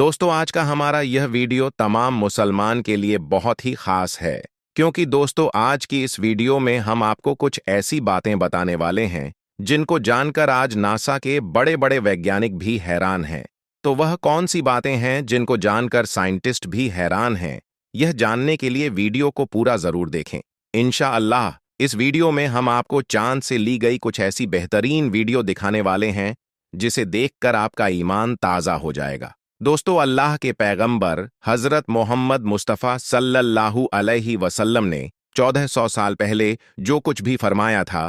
दोस्तों, आज का हमारा यह वीडियो तमाम मुसलमान के लिए बहुत ही खास है, क्योंकि दोस्तों आज की इस वीडियो में हम आपको कुछ ऐसी बातें बताने वाले हैं जिनको जानकर आज नासा के बड़े बड़े वैज्ञानिक भी हैरान हैं। तो वह कौन सी बातें हैं जिनको जानकर साइंटिस्ट भी हैरान हैं? यह जानने के लिए वीडियो को पूरा जरूर देखें। इंशाअल्लाह इस वीडियो में हम आपको चांद से ली गई कुछ ऐसी बेहतरीन वीडियो दिखाने वाले हैं जिसे देखकर आपका ईमान ताज़ा हो जाएगा। दोस्तों, अल्लाह के पैगंबर हजरत मोहम्मद मुस्तफ़ा सल्लल्लाहु अलैहि वसल्लम ने 1400 साल पहले जो कुछ भी फरमाया था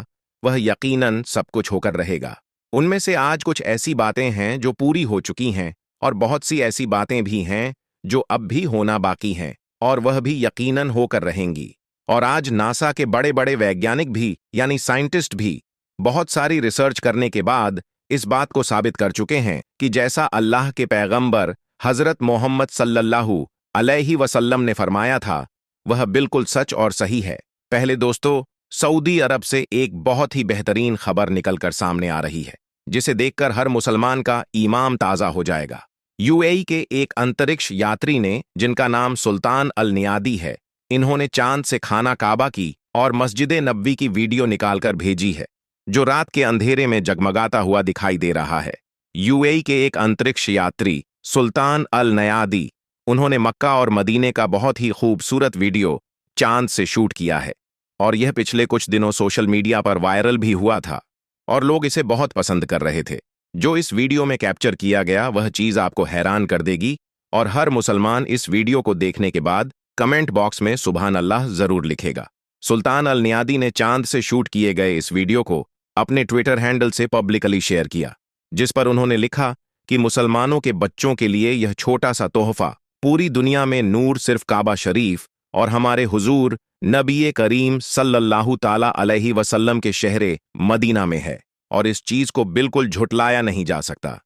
वह यकीनन सब कुछ होकर रहेगा। उनमें से आज कुछ ऐसी बातें हैं जो पूरी हो चुकी हैं और बहुत सी ऐसी बातें भी हैं जो अब भी होना बाकी हैं और वह भी यकीनन होकर रहेंगी। और आज नासा के बड़े बड़े वैज्ञानिक भी यानी साइंटिस्ट भी बहुत सारी रिसर्च करने के बाद इस बात को साबित कर चुके हैं कि जैसा अल्लाह के पैगंबर हजरत मोहम्मद सल्लल्लाहु अलैहि वसल्लम ने फरमाया था वह बिल्कुल सच और सही है। पहले दोस्तों, सऊदी अरब से एक बहुत ही बेहतरीन खबर निकलकर सामने आ रही है जिसे देखकर हर मुसलमान का ईमान ताज़ा हो जाएगा। यूएई के एक अंतरिक्ष यात्री ने, जिनका नाम सुल्तान अल नियादी है, इन्होंने चांद से खाना काबा की और मस्जिद नबवी की वीडियो निकालकर भेजी है जो रात के अंधेरे में जगमगाता हुआ दिखाई दे रहा है। यूएई के एक अंतरिक्ष यात्री सुल्तान अल नयादी, उन्होंने मक्का और मदीने का बहुत ही खूबसूरत वीडियो चांद से शूट किया है और यह पिछले कुछ दिनों सोशल मीडिया पर वायरल भी हुआ था और लोग इसे बहुत पसंद कर रहे थे। जो इस वीडियो में कैप्चर किया गया वह चीज़ आपको हैरान कर देगी और हर मुसलमान इस वीडियो को देखने के बाद कमेंट बॉक्स में सुभान अल्लाह जरूर लिखेगा। सुल्तान अल नियादी ने चांद से शूट किए गए इस वीडियो को अपने ट्विटर हैंडल से पब्लिकली शेयर किया, जिस पर उन्होंने लिखा कि मुसलमानों के बच्चों के लिए यह छोटा सा तोहफा पूरी दुनिया में नूर सिर्फ काबा शरीफ और हमारे हुजूर नबी करीम सल्लल्लाहु ताला अलैहि वसल्लम के शहरे मदीना में है और इस चीज को बिल्कुल झुटलाया नहीं जा सकता।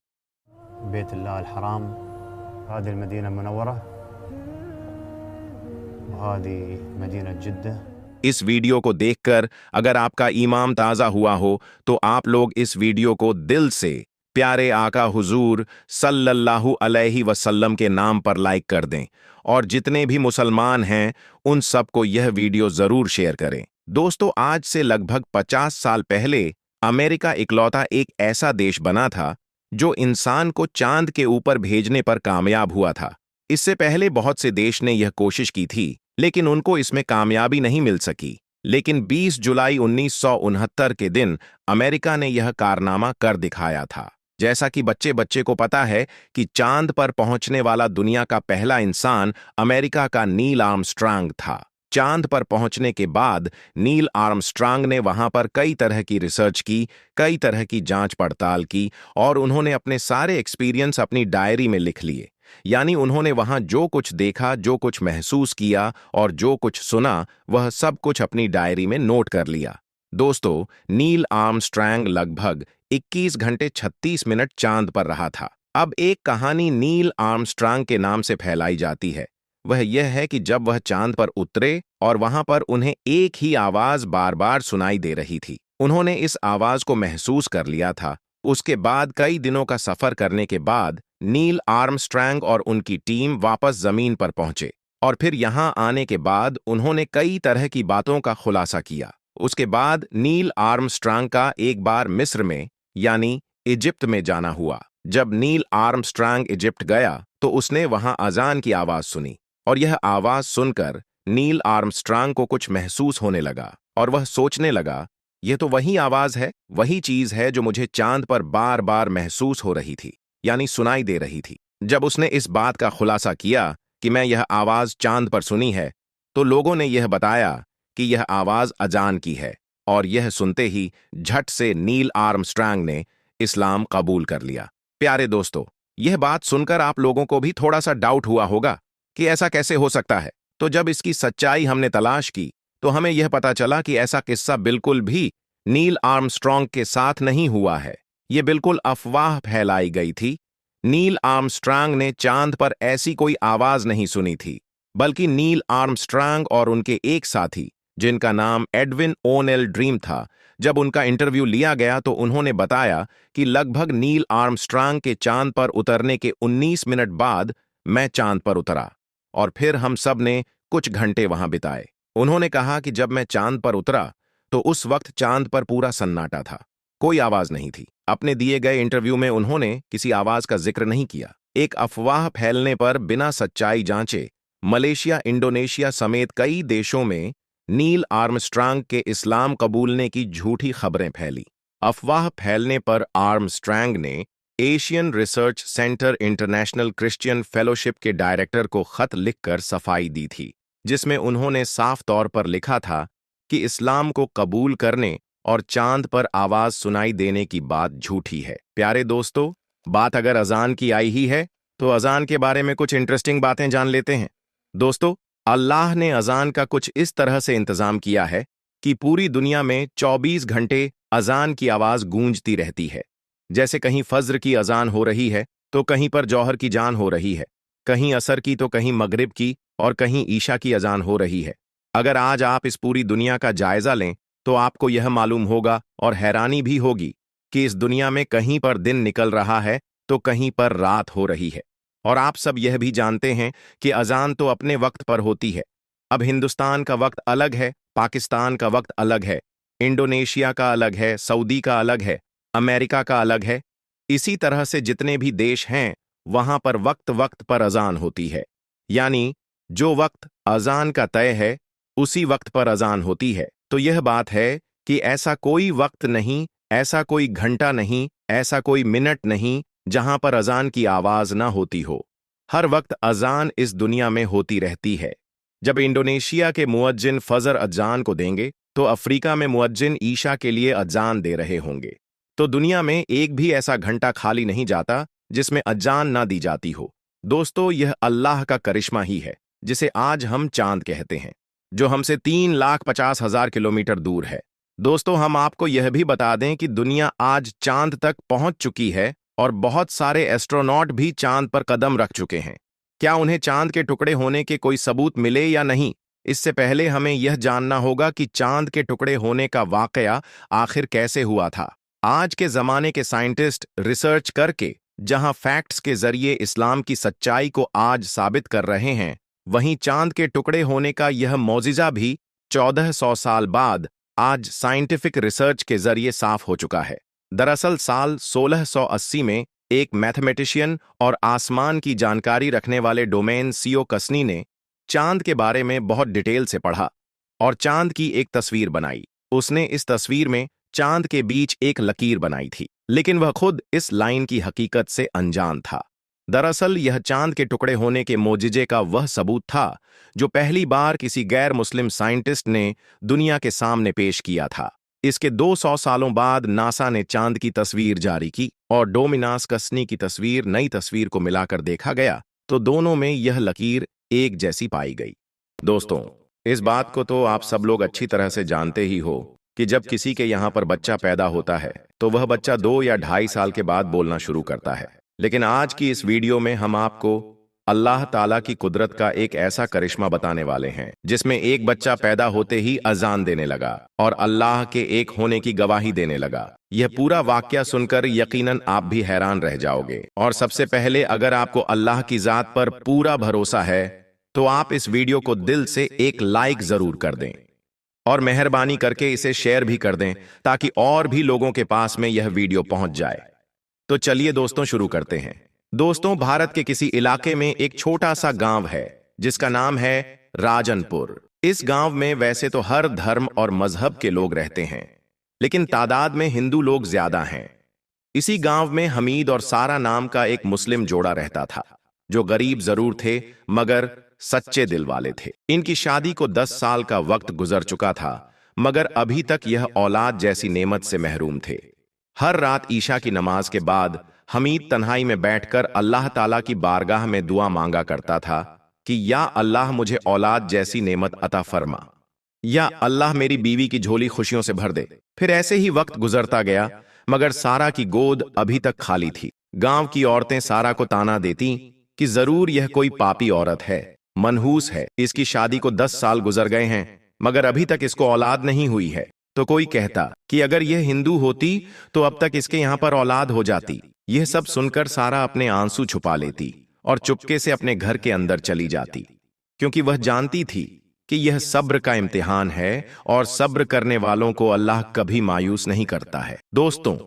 बैतुल्लाह अल हराम, हादिल मदीना मुनव्वरा, हादी मदीना जिद्दा। इस वीडियो को देखकर अगर आपका ईमान ताज़ा हुआ हो तो आप लोग इस वीडियो को दिल से प्यारे आका हुजूर सल्लल्लाहु अलैहि वसल्लम के नाम पर लाइक कर दें और जितने भी मुसलमान हैं उन सबको यह वीडियो ज़रूर शेयर करें। दोस्तों, आज से लगभग 50 साल पहले अमेरिका इकलौता एक ऐसा देश बना था जो इंसान को चांद के ऊपर भेजने पर कामयाब हुआ था। इससे पहले बहुत से देश ने यह कोशिश की थी लेकिन उनको इसमें कामयाबी नहीं मिल सकी। लेकिन 20 जुलाई 1969 के दिन अमेरिका ने यह कारनामा कर दिखाया था। जैसा कि बच्चे बच्चे को पता है कि चांद पर पहुंचने वाला दुनिया का पहला इंसान अमेरिका का नील आर्मस्ट्रांग था। चांद पर पहुंचने के बाद नील आर्मस्ट्रांग ने वहां पर कई तरह की रिसर्च की, कई तरह की जांच पड़ताल की और उन्होंने अपने सारे एक्सपीरियंस अपनी डायरी में लिख लिए। यानी उन्होंने वहां जो कुछ देखा, जो कुछ महसूस किया और जो कुछ सुना वह सब कुछ अपनी डायरी में नोट कर लिया। दोस्तों, नील आर्मस्ट्रांग लगभग 21 घंटे 36 मिनट चांद पर रहा था। अब एक कहानी नील आर्मस्ट्रांग के नाम से फैलाई जाती है। वह यह है कि जब वह चांद पर उतरे और वहां पर उन्हें एक ही आवाज बार बार सुनाई दे रही थी। उन्होंने इस आवाज को महसूस कर लिया था। उसके बाद कई दिनों का सफर करने के बाद नील आर्मस्ट्रांग और उनकी टीम वापस जमीन पर पहुंचे और फिर यहां आने के बाद उन्होंने कई तरह की बातों का खुलासा किया। उसके बाद नील आर्मस्ट्रांग का एक बार मिस्र में यानी इजिप्ट में जाना हुआ। जब नील आर्मस्ट्रांग इजिप्ट गया तो उसने वहां अजान की आवाज सुनी और यह आवाज सुनकर नील आर्मस्ट्रांग को कुछ महसूस होने लगा और वह सोचने लगा, यह तो वही आवाज है, वही चीज है जो मुझे चांद पर बार बार महसूस हो रही थी यानी सुनाई दे रही थी। जब उसने इस बात का खुलासा किया कि मैं यह आवाज चांद पर सुनी है तो लोगों ने यह बताया कि यह आवाज अजान की है और यह सुनते ही झट से नील आर्मस्ट्रांग ने इस्लाम कबूल कर लिया। प्यारे दोस्तों, यह बात सुनकर आप लोगों को भी थोड़ा सा डाउट हुआ होगा कि ऐसा कैसे हो सकता है। तो जब इसकी सच्चाई हमने तलाश की तो हमें यह पता चला कि ऐसा किस्सा बिल्कुल भी नील आर्मस्ट्रांग के साथ नहीं हुआ है। ये बिल्कुल अफवाह फैलाई गई थी। नील आर्मस्ट्रांग ने चांद पर ऐसी कोई आवाज नहीं सुनी थी, बल्कि नील आर्मस्ट्रांग और उनके एक साथी जिनका नाम एडविन ओनेल ड्रीम था। जब उनका इंटरव्यू लिया गया तो उन्होंने बताया कि लगभग नील आर्मस्ट्रांग के चांद पर उतरने के 19 मिनट बाद मैं चांद पर उतरा और फिर हम सब ने कुछ घंटे वहां बिताए। उन्होंने कहा कि जब मैं चांद पर उतरा तो उस वक्त चांद पर पूरा सन्नाटा था, कोई आवाज नहीं थी। अपने दिए गए इंटरव्यू में उन्होंने किसी आवाज का जिक्र नहीं किया। एक अफवाह फैलने पर बिना सच्चाई जांचे मलेशिया, इंडोनेशिया समेत कई देशों में नील आर्मस्ट्रांग के इस्लाम कबूलने की झूठी खबरें फैली। अफवाह फैलने पर आर्मस्ट्रांग ने Asian research centre international Christian fellowship के डायरेक्टर को खत लिखकर सफाई दी थी, जिसमें उन्होंने साफ तौर पर लिखा था कि इस्लाम को कबूल करने और चांद पर आवाज सुनाई देने की बात झूठी है। प्यारे दोस्तों, बात अगर अजान की आई ही है तो अजान के बारे में कुछ इंटरेस्टिंग बातें जान लेते हैं। दोस्तों, अल्लाह ने अजान का कुछ इस तरह से इंतजाम किया है कि पूरी दुनिया में 24 घंटे अजान की आवाज गूंजती रहती है। जैसे कहीं फज्र की अजान हो रही है तो कहीं पर जौहर की जान हो रही है, कहीं असर की तो कहीं मगरिब की और कहीं ईशा की अजान हो रही है। अगर आज आप इस पूरी दुनिया का जायजा लें तो आपको यह मालूम होगा और हैरानी भी होगी कि इस दुनिया में कहीं पर दिन निकल रहा है तो कहीं पर रात हो रही है। और आप सब यह भी जानते हैं कि अजान तो अपने वक्त पर होती है। अब हिंदुस्तान का वक्त अलग है, पाकिस्तान का वक्त अलग है, इंडोनेशिया का अलग है, सऊदी का अलग है, अमेरिका का अलग है। इसी तरह से जितने भी देश हैं वहां पर वक्त वक्त पर अजान होती है, यानी जो वक्त अजान का तय है उसी वक्त पर अजान होती है। तो यह बात है कि ऐसा कोई वक्त नहीं, ऐसा कोई घंटा नहीं, ऐसा कोई मिनट नहीं जहां पर अजान की आवाज ना होती हो। हर वक्त अजान इस दुनिया में होती रहती है। जब इंडोनेशिया के मुअज्जिन फजर अजान को देंगे तो अफ्रीका में मुअज्जिन ईशा के लिए अजान दे रहे होंगे। तो दुनिया में एक भी ऐसा घंटा खाली नहीं जाता जिसमें अजान ना दी जाती हो। दोस्तों, यह अल्लाह का करिश्मा ही है जिसे आज हम चांद कहते हैं, जो हमसे 3,50,000 किलोमीटर दूर है। दोस्तों, हम आपको यह भी बता दें कि दुनिया आज चांद तक पहुंच चुकी है और बहुत सारे एस्ट्रोनॉट भी चांद पर कदम रख चुके हैं। क्या उन्हें चांद के टुकड़े होने के कोई सबूत मिले या नहीं, इससे पहले हमें यह जानना होगा कि चांद के टुकड़े होने का वाकया आखिर कैसे हुआ था। आज के जमाने के साइंटिस्ट रिसर्च करके जहां फैक्ट्स के जरिए इस्लाम की सच्चाई को आज साबित कर रहे हैं, वहीं चांद के टुकड़े होने का यह मौजिज़ा भी 1400 साल बाद आज साइंटिफिक रिसर्च के जरिए साफ हो चुका है। दरअसल साल 1680 में एक मैथमेटिशियन और आसमान की जानकारी रखने वाले डोमेन सीओ कसनी ने चांद के बारे में बहुत डिटेल से पढ़ा और चांद की एक तस्वीर बनाई। उसने इस तस्वीर में चांद के बीच एक लकीर बनाई थी, लेकिन वह खुद इस लाइन की हकीकत से अनजान था। दरअसल यह चांद के टुकड़े होने के मोजिजे का वह सबूत था जो पहली बार किसी गैर मुस्लिम साइंटिस्ट ने दुनिया के सामने पेश किया था। इसके 200 सालों बाद नासा ने चांद की तस्वीर जारी की और डोमिनास कसनी की तस्वीर, नई तस्वीर को मिलाकर देखा गया तो दोनों में यह लकीर एक जैसी पाई गई। दोस्तों, इस बात को तो आप सब लोग अच्छी तरह से जानते ही हो कि जब किसी के यहाँ पर बच्चा पैदा होता है तो वह बच्चा 2 या 2.5 साल के बाद बोलना शुरू करता है। लेकिन आज की इस वीडियो में हम आपको अल्लाह ताला की कुदरत का एक ऐसा करिश्मा बताने वाले हैं जिसमें एक बच्चा पैदा होते ही अजान देने लगा और अल्लाह के एक होने की गवाही देने लगा। यह पूरा वाकया सुनकर यकीनन आप भी हैरान रह जाओगे। और सबसे पहले, अगर आपको अल्लाह की जात पर पूरा भरोसा है तो आप इस वीडियो को दिल से एक लाइक जरूर कर दें और मेहरबानी करके इसे शेयर भी कर दें ताकि और भी लोगों के पास में यह वीडियो पहुंच जाए। तो चलिए दोस्तों, शुरू करते हैं। दोस्तों, भारत के किसी इलाके में एक छोटा सा गांव है जिसका नाम है राजनपुर। इस गांव में वैसे तो हर धर्म और मजहब के लोग रहते हैं, लेकिन तादाद में हिंदू लोग ज्यादा हैं। इसी गांव में हमीद और सारा नाम का एक मुस्लिम जोड़ा रहता था जो गरीब जरूर थे मगर सच्चे दिल वाले थे। इनकी शादी को 10 साल का वक्त गुजर चुका था मगर अभी तक यह औलाद जैसी नेमत से महरूम थे। हर रात ईशा की नमाज के बाद हमीद तन्हाई में बैठकर अल्लाह ताला की बारगाह में दुआ मांगा करता था कि या अल्लाह मुझे औलाद जैसी नेमत अता फरमा, या अल्लाह मेरी बीवी की झोली खुशियों से भर दे। फिर ऐसे ही वक्त गुजरता गया मगर सारा की गोद अभी तक खाली थी। गांव की औरतें सारा को ताना देती कि जरूर यह कोई पापी औरत है, मनहूस है, इसकी शादी को 10 साल गुजर गए हैं मगर अभी तक इसको औलाद नहीं हुई है। तो कोई कहता कि अगर यह हिंदू होती तो अब तक इसके यहाँ पर औलाद हो जाती। यह सब सुनकर सारा अपने आंसू छुपा लेती और चुपके से अपने घर के अंदर चली जाती, क्योंकि वह जानती थी कि यह सब्र का इम्तिहान है और सब्र करने वालों को अल्लाह कभी मायूस नहीं करता है। दोस्तों,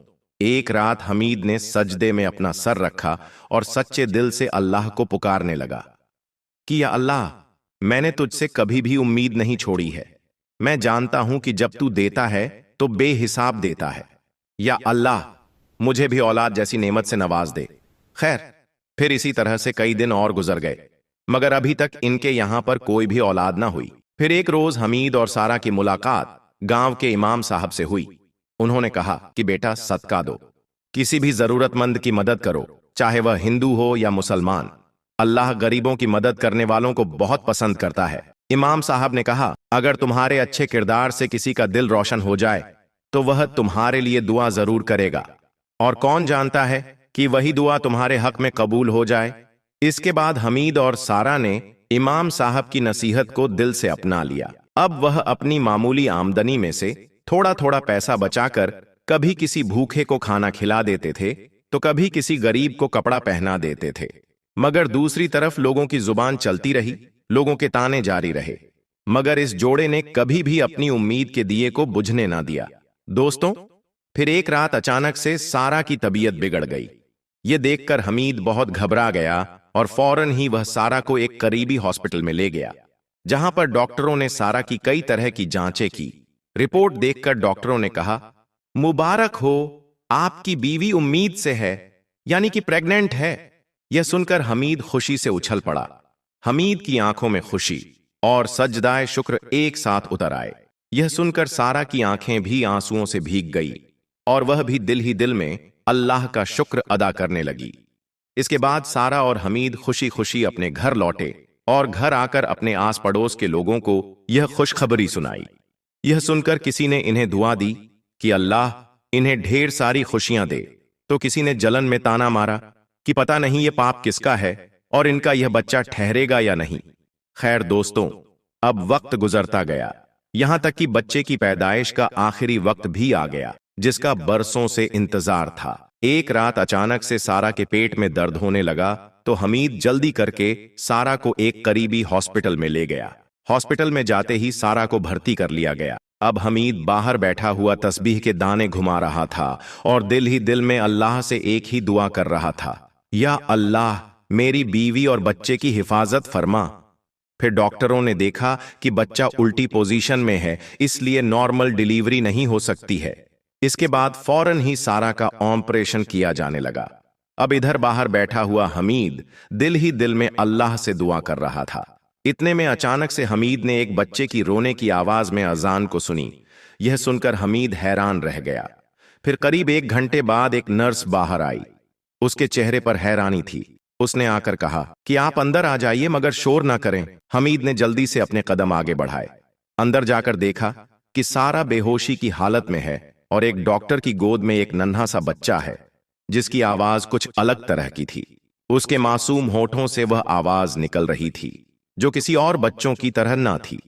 एक रात हमीद ने सजदे में अपना सर रखा और सच्चे दिल से अल्लाह को पुकारने लगा कि या अल्लाह, मैंने तुझसे कभी भी उम्मीद नहीं छोड़ी है। मैं जानता हूं कि जब तू देता है तो बेहिसाब देता है। या अल्लाह, मुझे भी औलाद जैसी नेमत से नवाज दे। खैर, फिर इसी तरह से कई दिन और गुजर गए, मगर अभी तक इनके यहां पर कोई भी औलाद ना हुई। फिर एक रोज हमीद और सारा की मुलाकात गांव के इमाम साहब से हुई। उन्होंने कहा कि बेटा, सदका दो, किसी भी जरूरतमंद की मदद करो, चाहे वह हिंदू हो या मुसलमान। अल्लाह गरीबों की मदद करने वालों को बहुत पसंद करता है। इमाम साहब ने कहा, अगर तुम्हारे अच्छे किरदार से किसी का दिल रोशन हो जाए तो वह तुम्हारे लिए दुआ जरूर करेगा, और कौन जानता है कि वही दुआ तुम्हारे हक में कबूल हो जाए। इसके बाद हमीद और सारा ने इमाम साहब की नसीहत को दिल से अपना लिया। अब वह अपनी मामूली आमदनी में से थोड़ा थोड़ा पैसा बचाकर कभी किसी भूखे को खाना खिला देते थे तो कभी किसी गरीब को कपड़ा पहना देते थे। मगर दूसरी तरफ लोगों की जुबान चलती रही, लोगों के ताने जारी रहे, मगर इस जोड़े ने कभी भी अपनी उम्मीद के दिए को बुझने ना दिया। दोस्तों, फिर एक रात अचानक से सारा की तबीयत बिगड़ गई। यह देखकर हमीद बहुत घबरा गया और फौरन ही वह सारा को एक करीबी हॉस्पिटल में ले गया, जहां पर डॉक्टरों ने सारा की कई तरह की जांचें की। रिपोर्ट देखकर डॉक्टरों ने कहा, मुबारक हो, आपकी बीवी उम्मीद से है, यानी कि प्रेग्नेंट है। यह सुनकर हमीद खुशी से उछल पड़ा। हमीद की आंखों में खुशी और सजदाए शुक्र एक साथ उतर आए। यह सुनकर सारा की आंखें भी आंसुओं से भीग गई और वह भी दिल ही दिल में अल्लाह का शुक्र अदा करने लगी। इसके बाद सारा और हमीद खुशी खुशी अपने घर लौटे और घर आकर अपने आस पड़ोस के लोगों को यह खुशखबरी सुनाई। यह सुनकर किसी ने इन्हें दुआ दी कि अल्लाह इन्हें ढेर सारी खुशियां दे, तो किसी ने जलन में ताना मारा कि पता नहीं ये पाप किसका है और इनका यह बच्चा ठहरेगा या नहीं। खैर दोस्तों, अब वक्त गुजरता गया, यहां तक कि बच्चे की पैदाइश का आखिरी वक्त भी आ गया, जिसका बरसों से इंतजार था। एक रात अचानक से सारा के पेट में दर्द होने लगा तो हमीद जल्दी करके सारा को एक करीबी हॉस्पिटल में ले गया। हॉस्पिटल में जाते ही सारा को भर्ती कर लिया गया। अब हमीद बाहर बैठा हुआ तस्बीह के दाने घुमा रहा था और दिल ही दिल में अल्लाह से एक ही दुआ कर रहा था, या अल्लाह, मेरी बीवी और बच्चे की हिफाजत फरमा। फिर डॉक्टरों ने देखा कि बच्चा उल्टी पोजीशन में है, इसलिए नॉर्मल डिलीवरी नहीं हो सकती है। इसके बाद फौरन ही सारा का ऑपरेशन किया जाने लगा। अब इधर बाहर बैठा हुआ हमीद दिल ही दिल में अल्लाह से दुआ कर रहा था। इतने में अचानक से हमीद ने एक बच्चे की रोने की आवाज में अजान को सुनी। यह सुनकर हमीद हैरान रह गया। फिर करीब 1 घंटे बाद एक नर्स बाहर आई। उसके चेहरे पर हैरानी थी। उसने आकर कहा कि आप अंदर आ जाइए, मगर शोर ना करें। हमीद ने जल्दी से अपने कदम आगे बढ़ाए। अंदर जाकर देखा कि सारा बेहोशी की हालत में है और एक डॉक्टर की गोद में एक नन्हा सा बच्चा है, जिसकी आवाज कुछ अलग तरह की थी। उसके मासूम होठों से वह आवाज निकल रही थी जो किसी और बच्चों की तरह ना थी।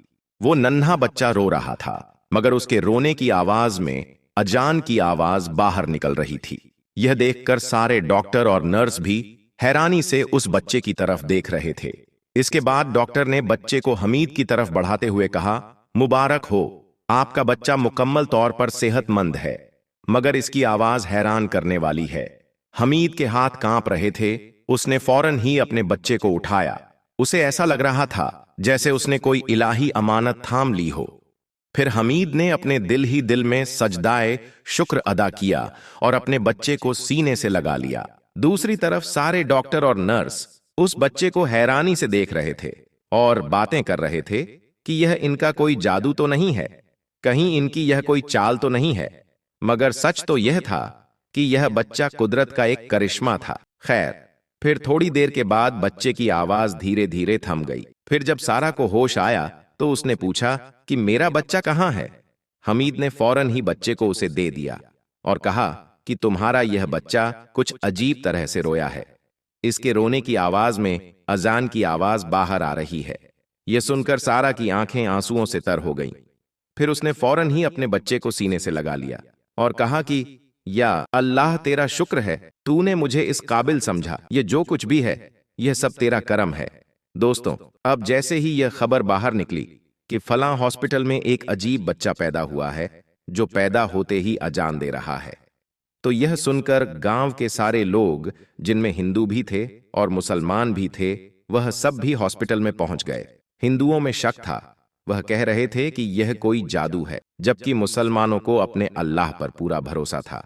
वो नन्हा बच्चा रो रहा था, मगर उसके रोने की आवाज में अजान की आवाज बाहर निकल रही थी। यह देखकर सारे डॉक्टर और नर्स भी हैरानी से उस बच्चे की तरफ देख रहे थे। इसके बाद डॉक्टर ने बच्चे को हमीद की तरफ बढ़ाते हुए कहा, मुबारक हो, आपका बच्चा मुकम्मल तौर पर सेहतमंद है, मगर इसकी आवाज हैरान करने वाली है। हमीद के हाथ कांप रहे थे। उसने फौरन ही अपने बच्चे को उठाया। उसे ऐसा लग रहा था जैसे उसने कोई इलाही अमानत थाम ली हो। फिर हमीद ने अपने दिल ही दिल में सजदाए शुक्र अदा किया और अपने बच्चे को सीने से लगा लिया। दूसरी तरफ सारे डॉक्टर और नर्स उस बच्चे को हैरानी से देख रहे थे और बातें कर रहे थे कि यह इनका कोई जादू तो नहीं है, कहीं इनकी यह कोई चाल तो नहीं है। मगर सच तो यह था कि यह बच्चा कुदरत का एक करिश्मा था। खैर, फिर थोड़ी देर के बाद बच्चे की आवाज धीरे धीरे थम गई। फिर जब सारा को होश आया तो उसने पूछा कि मेरा बच्चा कहाँ है। हमीद ने फौरन ही बच्चे को उसे दे दिया और कहा कि तुम्हारा यह बच्चा कुछ अजीब तरह से रोया है। इसके रोने की आवाज में अजान की आवाज बाहर आ रही है। यह सुनकर सारा की आंखें आंसुओं से तर हो गईं। फिर उसने फौरन ही अपने बच्चे को सीने से लगा लिया और कहा कि या अल्लाह, तेरा शुक्र है, तूने मुझे इस काबिल समझा। ये जो कुछ भी है यह सब तेरा करम है। दोस्तों, अब जैसे ही यह खबर बाहर निकली कि फलां हॉस्पिटल में एक अजीब बच्चा पैदा हुआ है जो पैदा होते ही अजान दे रहा है, तो यह सुनकर गांव के सारे लोग, जिनमें हिंदू भी थे और मुसलमान भी थे, वह सब भी हॉस्पिटल में पहुंच गए। हिंदुओं में शक था, वह कह रहे थे कि यह कोई जादू है, जबकि मुसलमानों को अपने अल्लाह पर पूरा भरोसा था।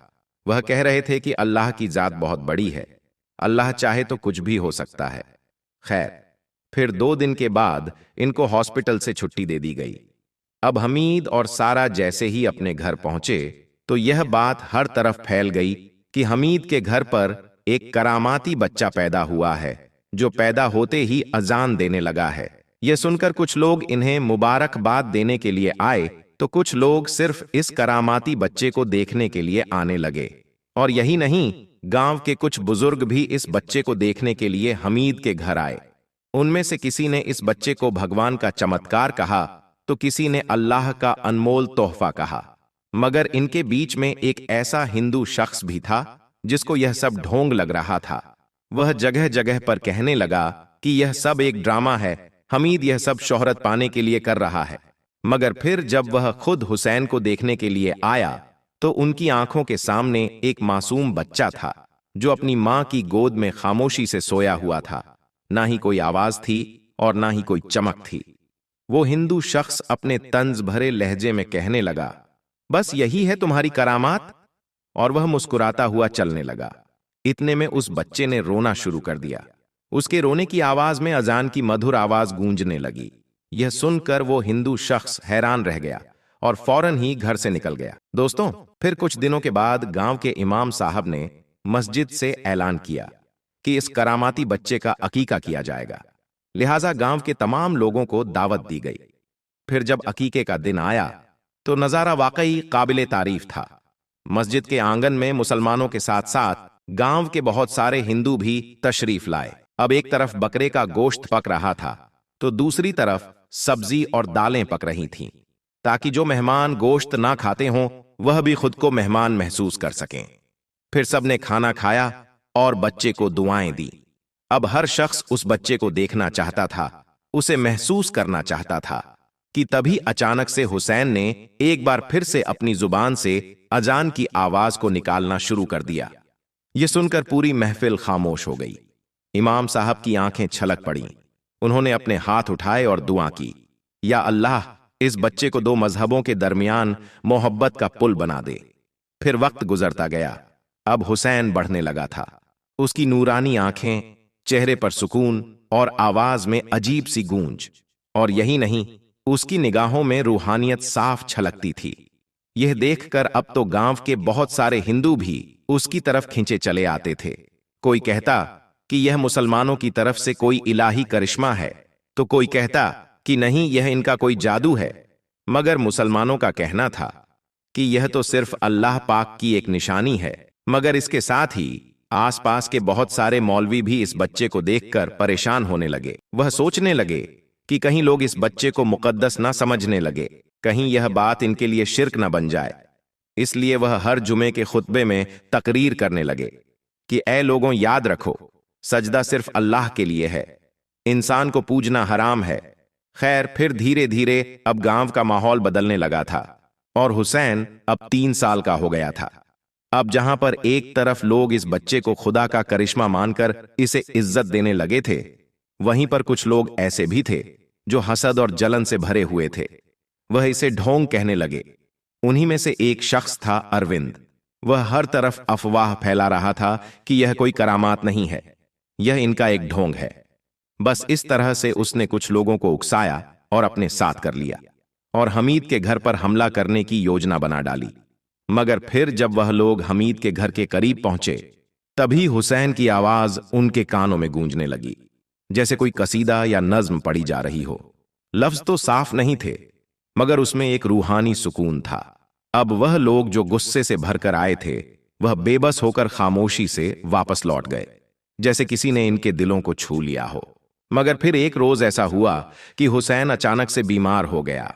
वह कह रहे थे कि अल्लाह की जात बहुत बड़ी है, अल्लाह चाहे तो कुछ भी हो सकता है। खैर, फिर 2 दिन के बाद इनको हॉस्पिटल से छुट्टी दे दी गई। अब हमीद और सारा जैसे ही अपने घर पहुंचे तो यह बात हर तरफ फैल गई कि हमीद के घर पर एक करामाती बच्चा पैदा हुआ है जो पैदा होते ही अजान देने लगा है। यह सुनकर कुछ लोग इन्हें मुबारकबाद देने के लिए आए तो कुछ लोग सिर्फ इस करामाती बच्चे को देखने के लिए आने लगे। और यही नहीं, गांव के कुछ बुजुर्ग भी इस बच्चे को देखने के लिए हमीद के घर आए। उनमें से किसी ने इस बच्चे को भगवान का चमत्कार कहा तो किसी ने अल्लाह का अनमोल तोहफा कहा। मगर इनके बीच में एक ऐसा हिंदू शख्स भी था जिसको यह सब ढोंग लग रहा था। वह जगह जगह पर कहने लगा कि यह सब एक ड्रामा है, हमीद यह सब शोहरत पाने के लिए कर रहा है। मगर फिर जब वह खुद हुसैन को देखने के लिए आया तो उनकी आंखों के सामने एक मासूम बच्चा था जो अपनी मां की गोद में खामोशी से सोया हुआ था। ना ही कोई आवाज थी और ना ही कोई चमक थी। वो हिंदू शख्स अपने तंज भरे लहजे में कहने लगा, बस यही है तुम्हारी करामात? और वह मुस्कुराता हुआ चलने लगा। इतने में उस बच्चे ने रोना शुरू कर दिया। उसके रोने की आवाज में अजान की मधुर आवाज गूंजने लगी। यह सुनकर वो हिंदू शख्स हैरान रह गया और फौरन ही घर से निकल गया। दोस्तों, फिर कुछ दिनों के बाद गांव के इमाम साहब ने मस्जिद से ऐलान किया कि इस करामाती बच्चे का अकीका किया जाएगा। लिहाजा गांव के तमाम लोगों को दावत दी गई। फिर जब अकीके का दिन आया तो नजारा वाकई काबिले तारीफ था। मस्जिद के आंगन में मुसलमानों के साथ साथ गांव के बहुत सारे हिंदू भी तशरीफ लाए। अब एक तरफ बकरे का गोश्त पक रहा था तो दूसरी तरफ सब्जी और दालें पक रही थीं, ताकि जो मेहमान गोश्त ना खाते हों वह भी खुद को मेहमान महसूस कर सकें। फिर सबने खाना खाया और बच्चे को दुआएं दी। अब हर शख्स उस बच्चे को देखना चाहता था, उसे महसूस करना चाहता था कि तभी अचानक से हुसैन ने एक बार फिर से अपनी जुबान से अजान की आवाज को निकालना शुरू कर दिया। यह सुनकर पूरी महफिल खामोश हो गई। इमाम साहब की आंखें छलक पड़ीं। उन्होंने अपने हाथ उठाए और दुआ की, या अल्लाह, इस बच्चे को 2 मजहबों के दरमियान मोहब्बत का पुल बना दे। फिर वक्त गुजरता गया। अब हुसैन बढ़ने लगा था। उसकी नूरानी आंखें, चेहरे पर सुकून और आवाज में अजीब सी गूंज। और यही नहीं, उसकी निगाहों में रूहानियत साफ छलकती थी। यह देखकर अब तो गांव के बहुत सारे हिंदू भी उसकी तरफ खींचे चले आते थे। कोई कहता कि यह मुसलमानों की तरफ से कोई इलाही करिश्मा है, तो कोई कहता कि नहीं, यह इनका कोई जादू है। मगर मुसलमानों का कहना था कि यह तो सिर्फ अल्लाह पाक की एक निशानी है। मगर इसके साथ ही आसपास के बहुत सारे मौलवी भी इस बच्चे को देखकर परेशान होने लगे। वह सोचने लगे कि कहीं लोग इस बच्चे को मुकद्दस ना समझने लगे, कहीं यह बात इनके लिए शिर्क न बन जाए। इसलिए वह हर जुमे के खुतबे में तकरीर करने लगे कि ऐ लोगों, याद रखो, सजदा सिर्फ अल्लाह के लिए है, इंसान को पूजना हराम है। खैर, फिर धीरे धीरे अब गांव का माहौल बदलने लगा था और हुसैन अब 3 साल का हो गया था। अब जहां पर एक तरफ लोग इस बच्चे को खुदा का करिश्मा मानकर इसे इज्जत देने लगे थे, वहीं पर कुछ लोग ऐसे भी थे जो हसद और जलन से भरे हुए थे। वह इसे ढोंग कहने लगे। उन्हीं में से एक शख्स था अरविंद। वह हर तरफ अफवाह फैला रहा था कि यह कोई करामात नहीं है, यह इनका एक ढोंग है। बस इस तरह से उसने कुछ लोगों को उकसाया और अपने साथ कर लिया और हमीद के घर पर हमला करने की योजना बना डाली। मगर फिर जब वह लोग हमीद के घर के करीब पहुंचे, तभी हुसैन की आवाज उनके कानों में गूंजने लगी, जैसे कोई कसीदा या नज्म पढ़ी जा रही हो। लफ्ज तो साफ नहीं थे, मगर उसमें एक रूहानी सुकून था। अब वह लोग जो गुस्से से भरकर आए थे, वह बेबस होकर खामोशी से वापस लौट गए, जैसे किसी ने इनके दिलों को छू लिया हो। मगर फिर एक रोज ऐसा हुआ कि हुसैन अचानक से बीमार हो गया।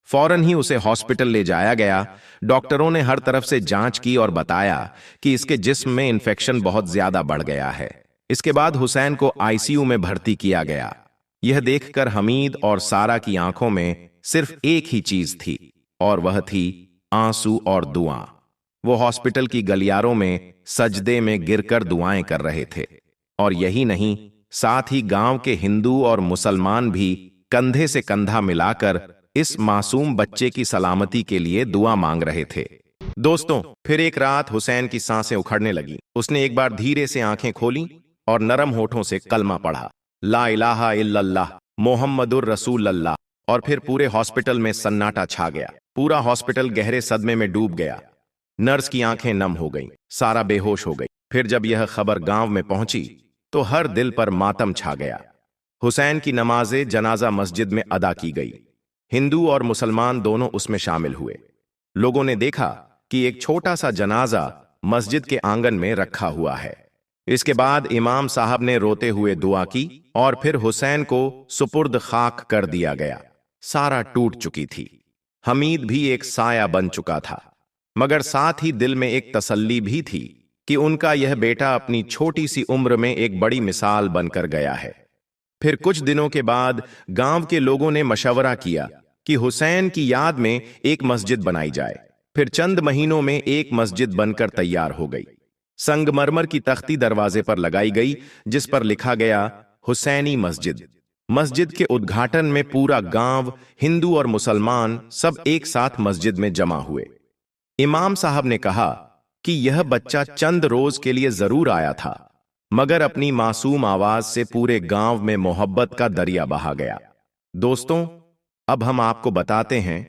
फौरन ही उसे हॉस्पिटल ले जाया गया। डॉक्टरों ने हर तरफ से जांच की और बताया कि इसके जिस्म में इन्फेक्शन बहुत ज्यादा बढ़ गया है। इसके बाद हुसैन को आईसीयू में भर्ती किया गया। यह देखकर हमीद और सारा की आंखों में सिर्फ एक ही चीज थी, और वह थी आंसू और दुआ। वो हॉस्पिटल की गलियारों में सजदे में गिरकर दुआएं कर रहे थे। और यही नहीं, साथ ही गांव के हिंदू और मुसलमान भी कंधे से कंधा मिलाकर इस मासूम बच्चे की सलामती के लिए दुआ मांग रहे थे। दोस्तों, फिर एक रात हुसैन की सांसें उखड़ने लगी। उसने एक बार धीरे से आंखें खोली और नरम होठों से कलमा पढ़ा, ला इलाहा इल्लल्लाह मोहम्मदुर रसूलल्लाह। और फिर पूरे हॉस्पिटल में सन्नाटा छा गया। पूरा हॉस्पिटल गहरे सदमे में डूब गया। नर्स की आंखें नम हो गईं, सारा बेहोश हो गई। फिर जब यह खबर गांव में पहुंची तो हर दिल पर मातम छा गया। हुसैन की नमाज़े जनाजा मस्जिद में अदा की गई। हिंदू और मुसलमान दोनों उसमें शामिल हुए। लोगों ने देखा कि एक छोटा सा जनाजा मस्जिद के आंगन में रखा हुआ है। इसके बाद इमाम साहब ने रोते हुए दुआ की और फिर हुसैन को सुपुर्द खाक कर दिया गया। सारा टूट चुकी थी। हमीद भी एक साया बन चुका था, मगर साथ ही दिल में एक तसल्ली भी थी कि उनका यह बेटा अपनी छोटी सी उम्र में एक बड़ी मिसाल बनकर गया है। फिर कुछ दिनों के बाद गांव के लोगों ने मशवरा किया कि हुसैन की याद में एक मस्जिद बनाई जाए। फिर चंद महीनों में एक मस्जिद बनकर तैयार हो गई। संगमरमर की तख्ती दरवाजे पर लगाई गई, जिस पर लिखा गया हुसैनी मस्जिद। मस्जिद के उद्घाटन में पूरा गांव, हिंदू और मुसलमान सब एक साथ मस्जिद में जमा हुए। इमाम साहब ने कहा कि यह बच्चा चंद रोज के लिए जरूर आया था, मगर अपनी मासूम आवाज से पूरे गांव में मोहब्बत का दरिया बहा गया। दोस्तों, अब हम आपको बताते हैं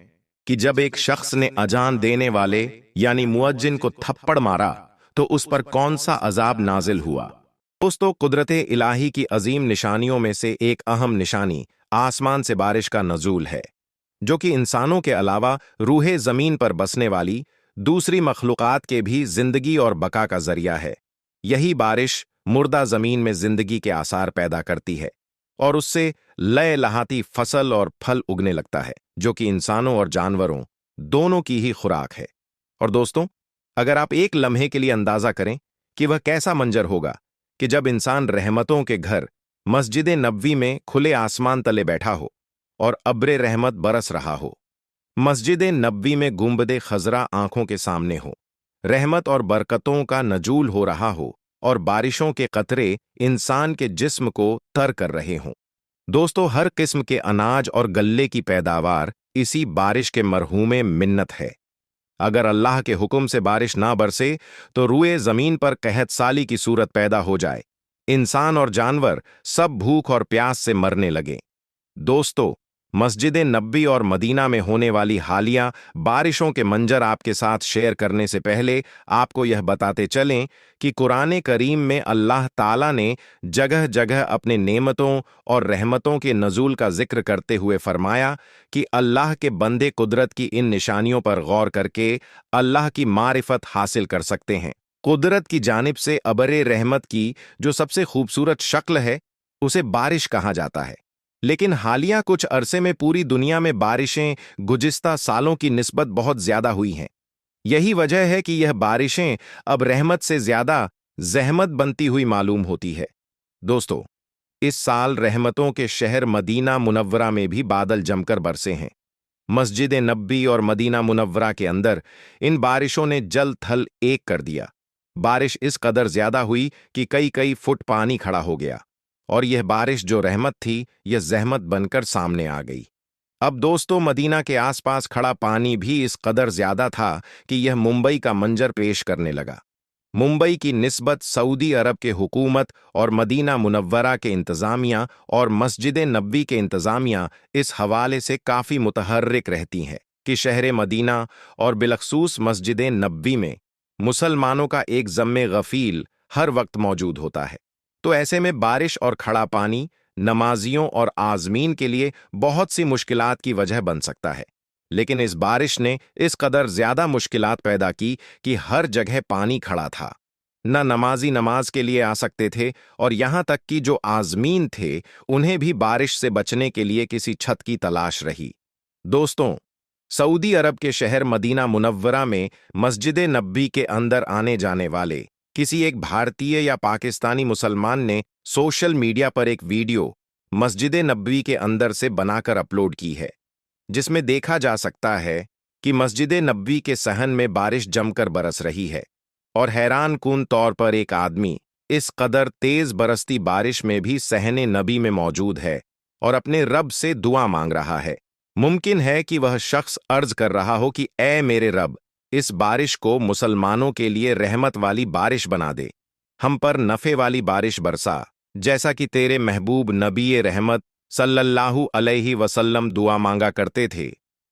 कि जब एक शख्स ने अजान देने वाले यानी मुअज्जिन को थप्पड़ मारा तो उस पर कौन सा अजाब नाजिल हुआ। दोस्तों, कुदरते इलाही की अजीम निशानियों में से एक अहम निशानी आसमान से बारिश का नजूल है, जो कि इंसानों के अलावा रूहे जमीन पर बसने वाली दूसरी मखलूकात के भी जिंदगी और बका का जरिया है। यही बारिश मुर्दा जमीन में जिंदगी के आसार पैदा करती है और उससे लय लहाती फसल और फल उगने लगता है, जो कि इंसानों और जानवरों दोनों की ही खुराक है। और दोस्तों, अगर आप एक लम्हे के लिए अंदाजा करें कि वह कैसा मंजर होगा कि जब इंसान रहमतों के घर मस्जिद नबवी में खुले आसमान तले बैठा हो और अब्रे रहमत बरस रहा हो, मस्जिद नबवी में गुंबदे खजरा आंखों के सामने हो, रहमत और बरकतों का नजूल हो रहा हो और बारिशों के कतरे इंसान के जिस्म को तर कर रहे हों। दोस्तों, हर किस्म के अनाज और गल्ले की पैदावार इसी बारिश के मरहूमे मिन्नत है। अगर अल्लाह के हुक्म से बारिश ना बरसे तो रुए जमीन पर कहत साली की सूरत पैदा हो जाए, इंसान और जानवर सब भूख और प्यास से मरने लगे। दोस्तों, मस्जिद नबवी और मदीना में होने वाली हालिया बारिशों के मंजर आपके साथ शेयर करने से पहले आपको यह बताते चलें कि कुरान करीम में अल्लाह ताला ने जगह जगह अपने नेमतों और रहमतों के नजूल का जिक्र करते हुए फरमाया कि अल्लाह के बंदे कुदरत की इन निशानियों पर गौर करके अल्लाह की मारिफत हासिल कर सकते हैं। कुदरत की जानिब से अबरे रहमत की जो सबसे खूबसूरत शक्ल है उसे बारिश कहा जाता है। लेकिन हालिया कुछ अरसे में पूरी दुनिया में बारिशें गुज़िस्ता सालों की निस्बत बहुत ज्यादा हुई हैं। यही वजह है कि यह बारिशें अब रहमत से ज्यादा जहमत बनती हुई मालूम होती है। दोस्तों, इस साल रहमतों के शहर मदीना मुनव्वरा में भी बादल जमकर बरसे हैं। मस्जिद नबवी और मदीना मुनव्वरा के अंदर इन बारिशों ने जल थल एक कर दिया। बारिश इस कदर ज्यादा हुई कि कई कई फुट पानी खड़ा हो गया और यह बारिश जो रहमत थी, यह जहमत बनकर सामने आ गई। अब दोस्तों, मदीना के आसपास खड़ा पानी भी इस कदर ज्यादा था कि यह मुंबई का मंजर पेश करने लगा। मुंबई की निस्बत सऊदी अरब के हुकूमत और मदीना मुनव्वरा के इंतजामिया और मस्जिद नबवी के इंतजामिया इस हवाले से काफी मुतहर्रिक रहती हैं कि शहर मदीना और बिलखसूस मस्जिद नबवी में मुसलमानों का एक ज़म्मे गफील हर वक्त मौजूद होता है। तो ऐसे में बारिश और खड़ा पानी नमाजियों और आज़मीन के लिए बहुत सी मुश्किलात की वजह बन सकता है। लेकिन इस बारिश ने इस कदर ज्यादा मुश्किलात पैदा की कि हर जगह पानी खड़ा था। न नमाजी नमाज के लिए आ सकते थे, और यहाँ तक कि जो आज़मीन थे उन्हें भी बारिश से बचने के लिए किसी छत की तलाश रही। दोस्तों, सऊदी अरब के शहर मदीना मुनव्वरा में मस्जिद नबी के अंदर आने जाने वाले किसी एक भारतीय या पाकिस्तानी मुसलमान ने सोशल मीडिया पर एक वीडियो मस्जिद नबी के अंदर से बनाकर अपलोड की है, जिसमें देखा जा सकता है कि मस्जिद नबी के सहन में बारिश जमकर बरस रही है, और हैरान कुन तौर पर एक आदमी इस कदर तेज बरसती बारिश में भी सहने नबी में मौजूद है और अपने रब से दुआ मांग रहा है। मुमकिन है कि वह शख्स अर्ज कर रहा हो कि ऐ मेरे रब, इस बारिश को मुसलमानों के लिए रहमत वाली बारिश बना दे, हम पर नफे वाली बारिश बरसा, जैसा कि तेरे महबूब नबी रहमत सल्लल्लाहु अलैहि वसल्लम दुआ मांगा करते थे।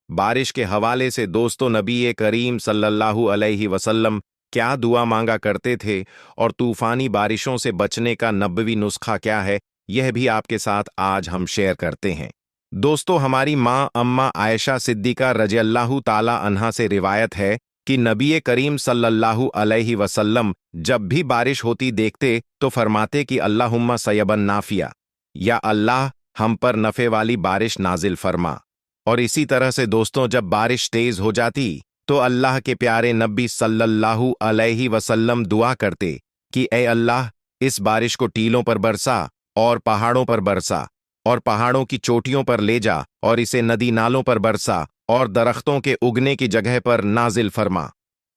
बारिश के हवाले से दोस्तों, नबी करीम सल्लल्लाहु अलैहि वसल्लम क्या दुआ मांगा करते थे और तूफानी बारिशों से बचने का नबवी नुस्खा क्या है, यह भी आपके साथ आज हम शेयर करते हैं। दोस्तों, हमारी माँ अम्मा आयशा सिद्दीका रज़ियल्लाहु ताला अन्हा से रिवायत है कि नबी करीम सल्लल्लाहु अलैहि वसल्लम जब भी बारिश होती देखते तो फरमाते कि अल्लाहुम्मा सयबन नाफिया, या अल्लाह हम पर नफे वाली बारिश नाजिल फरमा। और इसी तरह से दोस्तों, जब बारिश तेज हो जाती तो अल्लाह के प्यारे नबी सल्लल्लाहु अलैहि वसल्लम दुआ करते कि ए अल्लाह, इस बारिश को टीलों पर बरसा और पहाड़ों पर बरसा और पहाड़ों की चोटियों पर ले जा, और इसे नदी नालों पर बरसा और दरख्तों के उगने की जगह पर नाजिल फरमा।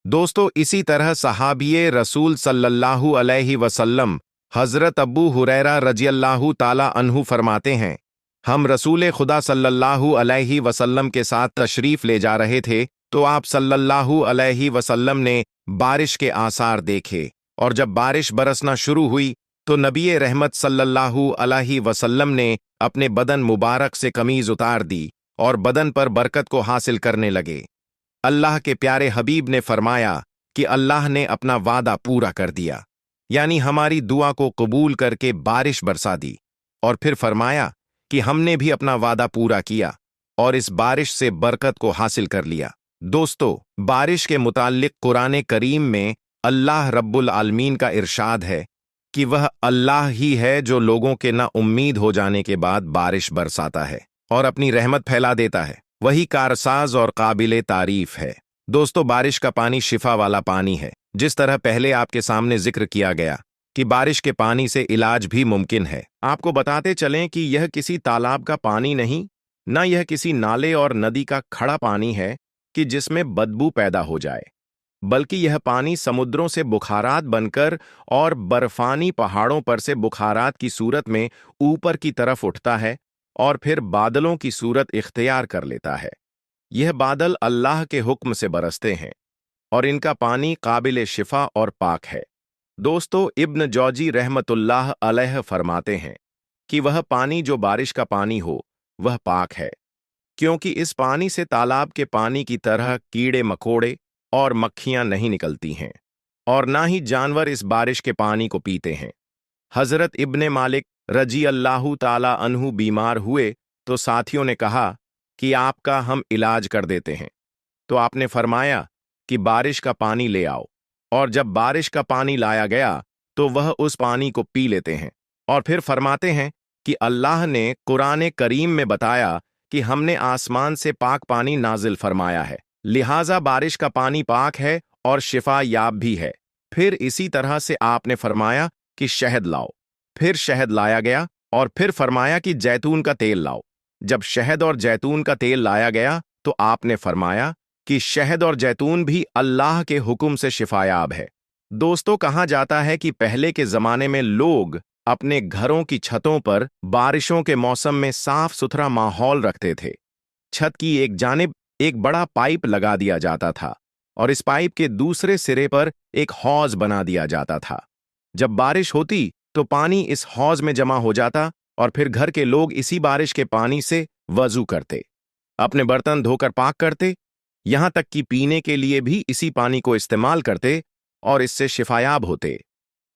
दोस्तों, इसी तरह सहाबिये रसूल सल्लल्लाहु अलैहि वसल्लम हजरत अबू हुरैरा रज़ियल्लाहु ताला अन्हु फरमाते हैं, हम रसूल खुदा सल्लल्लाहु अलैहि वसल्लम के साथ तशरीफ ले जा रहे थे तो आप सल्लल्लाहु अलैहि वसल्लम ने बारिश के आसार देखे, और जब बारिश बरसना शुरू हुई तो नबी रहमत सल्लल्लाहु अलैहि वसल्लम ने अपने बदन मुबारक से कमीज उतार दी और बदन पर बरकत को हासिल करने लगे। अल्लाह के प्यारे हबीब ने फरमाया कि अल्लाह ने अपना वादा पूरा कर दिया, यानी हमारी दुआ को कबूल करके बारिश बरसा दी, और फिर फरमाया कि हमने भी अपना वादा पूरा किया और इस बारिश से बरकत को हासिल कर लिया। दोस्तों, बारिश के मुताल्लिक कुरान करीम में अल्लाह रब्बुल आलमीन का इरशाद है कि वह अल्लाह ही है जो लोगों के ना उम्मीद हो जाने के बाद बारिश बरसाता है और अपनी रहमत फैला देता है। वही कारसाज और काबिले तारीफ है। दोस्तों, बारिश का पानी शिफा वाला पानी है। जिस तरह पहले आपके सामने जिक्र किया गया कि बारिश के पानी से इलाज भी मुमकिन है, आपको बताते चलें कि यह किसी तालाब का पानी नहीं, न यह किसी नाले और नदी का खड़ा पानी है कि जिसमें बदबू पैदा हो जाए, बल्कि यह पानी समुद्रों से बुखारात बनकर और बर्फानी पहाड़ों पर से बुखारात की सूरत में ऊपर की तरफ उठता है और फिर बादलों की सूरत इख्तियार कर लेता है। यह बादल अल्लाह के हुक्म से बरसते हैं और इनका पानी काबिल शिफा और पाक है। दोस्तों, इब्न जौजी रहमतुल्लाह अलैह फरमाते हैं कि वह पानी जो बारिश का पानी हो वह पाक है, क्योंकि इस पानी से तालाब के पानी की तरह कीड़े मकोड़े और मक्खियां नहीं निकलती हैं, और ना ही जानवर इस बारिश के पानी को पीते हैं। हजरत इब्ने मालिक रजी अल्लाहु ताला अन्हु बीमार हुए तो साथियों ने कहा कि आपका हम इलाज कर देते हैं, तो आपने फरमाया कि बारिश का पानी ले आओ, और जब बारिश का पानी लाया गया तो वह उस पानी को पी लेते हैं, और फिर फरमाते हैं कि अल्लाह ने कुरान करीम में बताया कि हमने आसमान से पाक पानी नाजिल फरमाया है, लिहाजा बारिश का पानी पाक है और शिफा याब भी है। फिर इसी तरह से आपने फरमाया कि शहद लाओ, फिर शहद लाया गया, और फिर फरमाया कि जैतून का तेल लाओ। जब शहद और जैतून का तेल लाया गया तो आपने फरमाया कि शहद और जैतून भी अल्लाह के हुक्म से शिफायाब है। दोस्तों, कहा जाता है कि पहले के जमाने में लोग अपने घरों की छतों पर बारिशों के मौसम में साफ सुथरा माहौल रखते थे। छत की एक जानिब एक बड़ा पाइप लगा दिया जाता था और इस पाइप के दूसरे सिरे पर एक हौज बना दिया जाता था। जब बारिश होती तो पानी इस हौज में जमा हो जाता और फिर घर के लोग इसी बारिश के पानी से वजू करते, अपने बर्तन धोकर पाक करते, यहां तक कि पीने के लिए भी इसी पानी को इस्तेमाल करते और इससे शिफायाब होते।